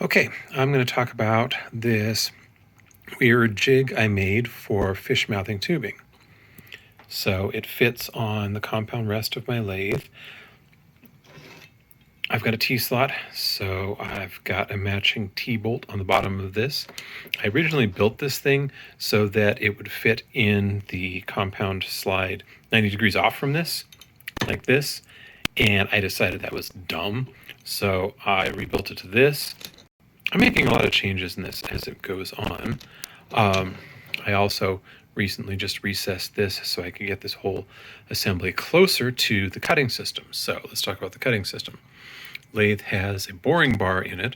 Okay, I'm going to talk about this weird jig I made for fish mouthing tubing. So it fits on the compound rest of my lathe. I've got a T-slot, so I've got a matching T-bolt on the bottom of this. I originally built this thing so that it would fit in the compound slide 90 degrees off from this, like this, and I decided that was dumb, so I rebuilt it to this. I'm making a lot of changes in this as it goes on. I also recently just recessed this so I could get this whole assembly closer to the cutting system. So let's talk about the cutting system. Lathe has a boring bar in it.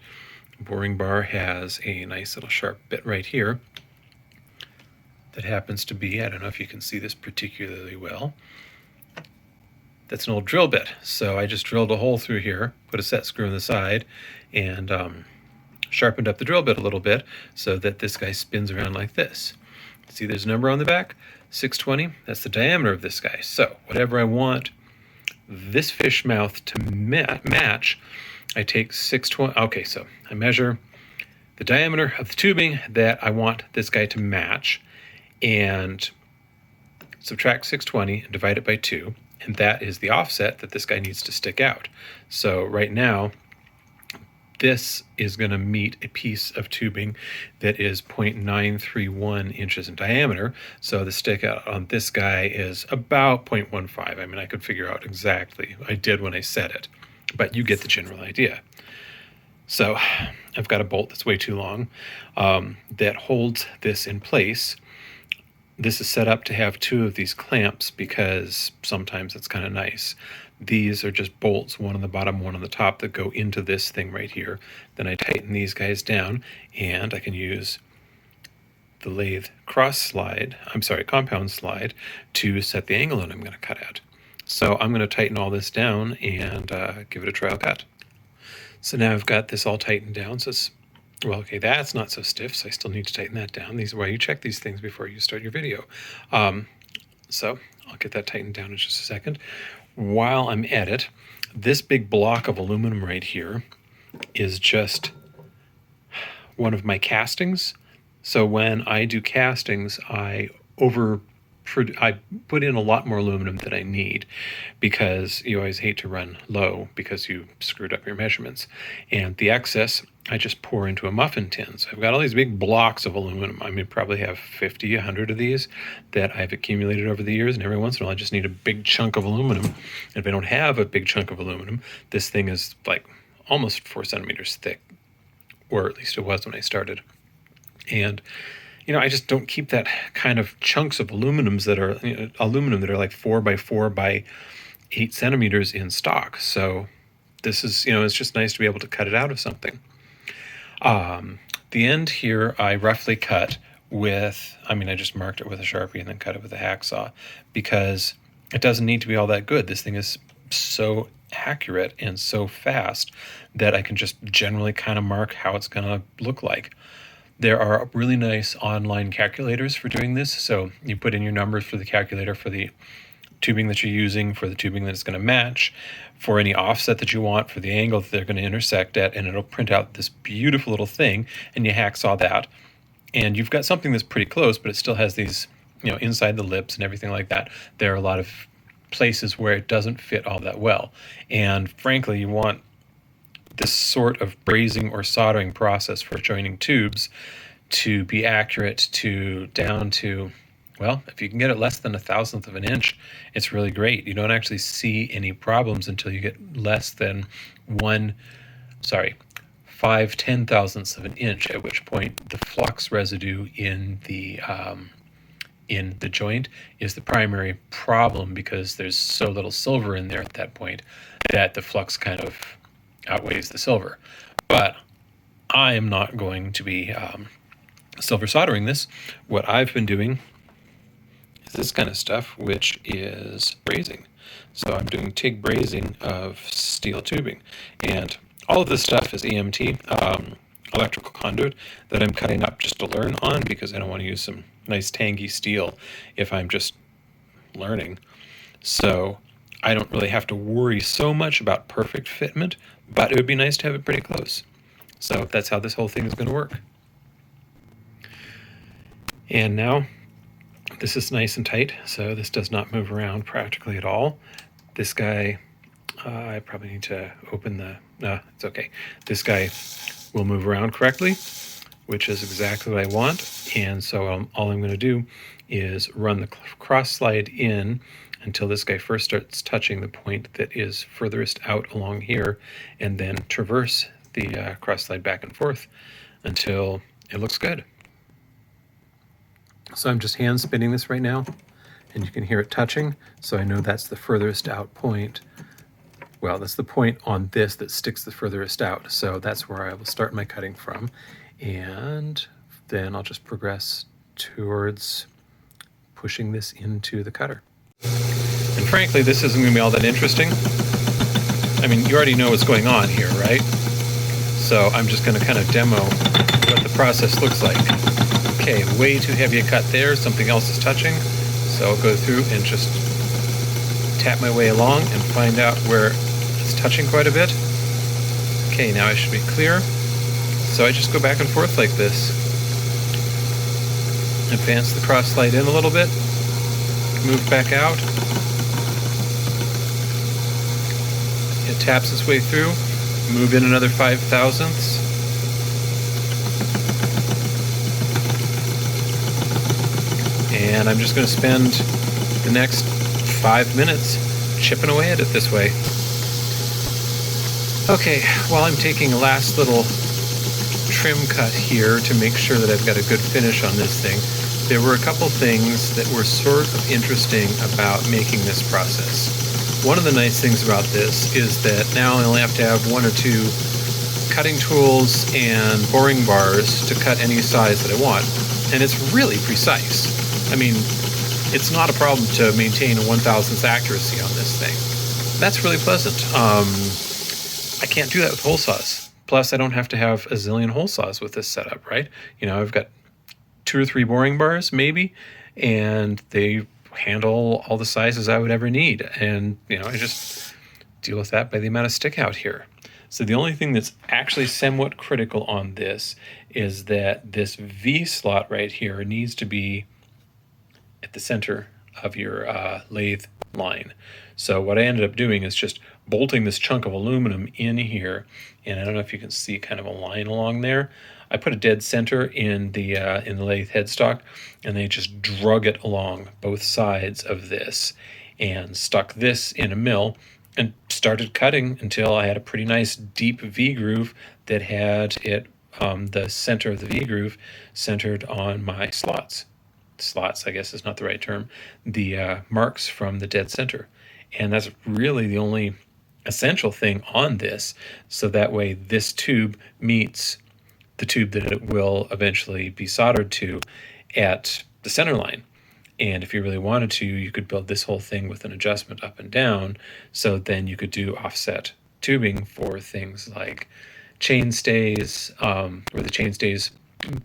The boring bar has a nice little sharp bit right here that happens to be, I don't know if you can see this particularly well, that's an old drill bit. So I just drilled a hole through here, put a set screw in the side, and sharpened up the drill bit a little bit so that this guy spins around like this. See, there's a number on the back, 620. That's the diameter of this guy. So whatever I want this fish mouth to match, I take 620. Okay, so I measure the diameter of the tubing that I want this guy to match and subtract 620 and divide it by 2. And that is the offset that this guy needs to stick out. So right now, this is going to meet a piece of tubing that is 0.931 inches in diameter. So the stick out on this guy is about 0.15. I mean, I could figure out exactly. I did when I set it, but you get the general idea. So I've got a bolt that's way too long that holds this in place. This is set up to have 2 of these clamps because sometimes it's kind of nice. These are just bolts, one on the bottom, one on the top, that go into this thing right here. Then I tighten these guys down, and I can use the lathe compound slide to set the angle that I'm going to cut at. So I'm going to tighten all this down and give it a trial cut. So now I've got this all tightened down. So it's, well, okay, that's not so stiff, so I still need to tighten that down. These are why you check these things before you start your video. So I'll get that tightened down in just a second. While I'm at it, this big block of aluminum right here is just one of my castings. So when I do castings, I put in a lot more aluminum than I need because you always hate to run low because you screwed up your measurements. And the excess, I just pour into a muffin tin. So I've got all these big blocks of aluminum. I mean, probably have 50, 100 of these that I've accumulated over the years. And every once in a while, I just need a big chunk of aluminum. And if I don't have a big chunk of aluminum, this thing is like almost 4 centimeters thick, or at least it was when I started. And I just don't keep that kind of chunks of aluminum that are like 4 by 4 by 8 centimeters in stock. So this is, it's just nice to be able to cut it out of something. The end here, I roughly cut with, I just marked it with a Sharpie and then cut it with a hacksaw because it doesn't need to be all that good. This thing is so accurate and so fast that I can just generally kind of mark how it's going to look like. There are really nice online calculators for doing this. So you put in your numbers for the calculator for the tubing that you're using, for the tubing that it's going to match, for any offset that you want, for the angle that they're going to intersect at, and it'll print out this beautiful little thing, and you hacksaw that. And you've got something that's pretty close, but it still has these, inside the lips and everything like that. There are a lot of places where it doesn't fit all that well. And frankly, you want this sort of brazing or soldering process for joining tubes to be accurate down to, well, if you can get it less than 1/1000th of an inch, it's really great. You don't actually see any problems until you get less than 5/10,000ths of an inch, at which point the flux residue in the joint is the primary problem because there's so little silver in there at that point that the flux kind of outweighs the silver. But I am not going to be silver soldering this. What I've been doing is this kind of stuff, which is brazing. So I'm doing TIG brazing of steel tubing. And all of this stuff is EMT, electrical conduit, that I'm cutting up just to learn on because I don't want to use some nice tangy steel if I'm just learning. So I don't really have to worry so much about perfect fitment, but it would be nice to have it pretty close. So that's how this whole thing is going to work. And now this is nice and tight, so this does not move around practically at all. This guy, I probably need to open the, no, it's okay. This guy will move around correctly, which is exactly what I want. And so all I'm going to do is run the cross slide in until this guy first starts touching the point that is furthest out along here, and then traverse the cross slide back and forth until it looks good. So I'm just hand spinning this right now, and you can hear it touching, so I know that's the furthest out point. Well, that's the point on this that sticks the furthest out, so that's where I will start my cutting from, and then I'll just progress towards pushing this into the cutter. And frankly, this isn't going to be all that interesting. I mean, you already know what's going on here, right? So I'm just going to kind of demo what the process looks like. Okay, way too heavy a cut there, something else is touching, so I'll go through and just tap my way along and find out where it's touching quite a bit. Okay, now I should be clear. So I just go back and forth like this. Advance the cross slide in a little bit, move back out. It taps its way through, move in another 5/1000ths. And I'm just going to spend the next 5 minutes chipping away at it this way. Okay, while I'm taking a last little trim cut here to make sure that I've got a good finish on this thing, there were a couple things that were sort of interesting about making this process. One of the nice things about this is that now I only have to have 1 or 2 cutting tools and boring bars to cut any size that I want, and it's really precise. I mean, it's not a problem to maintain a 1/1000th accuracy on this thing. That's really pleasant. I can't do that with hole saws. Plus, I don't have to have a zillion hole saws with this setup, right? You know, I've got 2 or 3 boring bars, maybe, and they handle all the sizes I would ever need. And, you know, I just deal with that by the amount of stick out here. So the only thing that's actually somewhat critical on this is that this V slot right here needs to be at the center of your lathe line. So what I ended up doing is just bolting this chunk of aluminum in here, and I don't know if you can see kind of a line along there. I put a dead center in the lathe headstock, and they just drug it along both sides of this and stuck this in a mill and started cutting until I had a pretty nice deep V groove that had it, the center of the V groove centered on my slots. Slots, I guess is not the right term, the marks from the dead center. And that's really the only essential thing on this, so that way this tube meets the tube that it will eventually be soldered to at the center line. And if you really wanted to, you could build this whole thing with an adjustment up and down, so then you could do offset tubing for things like chain stays, where the chain stays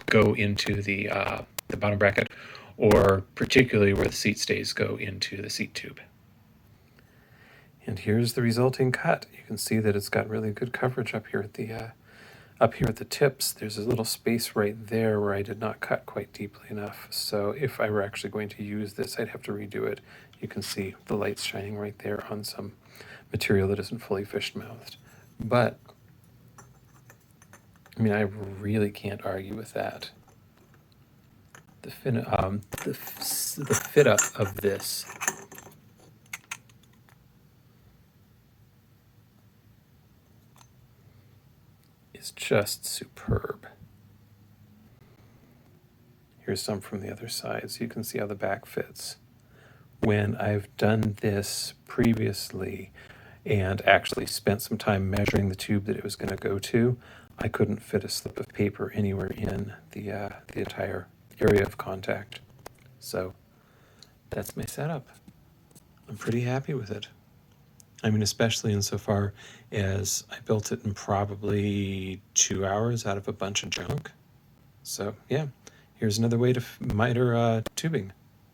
go into the bottom bracket, or particularly where the seat stays go into the seat tube. And here's the resulting cut. You can see that it's got really good coverage up here at the tips. There's a little space right there where I did not cut quite deeply enough. So if I were actually going to use this, I'd have to redo it. You can see the light's shining right there on some material that isn't fully fish-mouthed. But, I mean, I really can't argue with that. The fit up of this is just superb. Here's some from the other side, so you can see how the back fits. When I've done this previously and actually spent some time measuring the tube that it was going to go to, I couldn't fit a slip of paper anywhere in the entire area of contact. So that's my setup. I'm pretty happy with it. I mean, especially insofar as I built it in probably 2 hours out of a bunch of junk. So yeah, here's another way to miter tubing.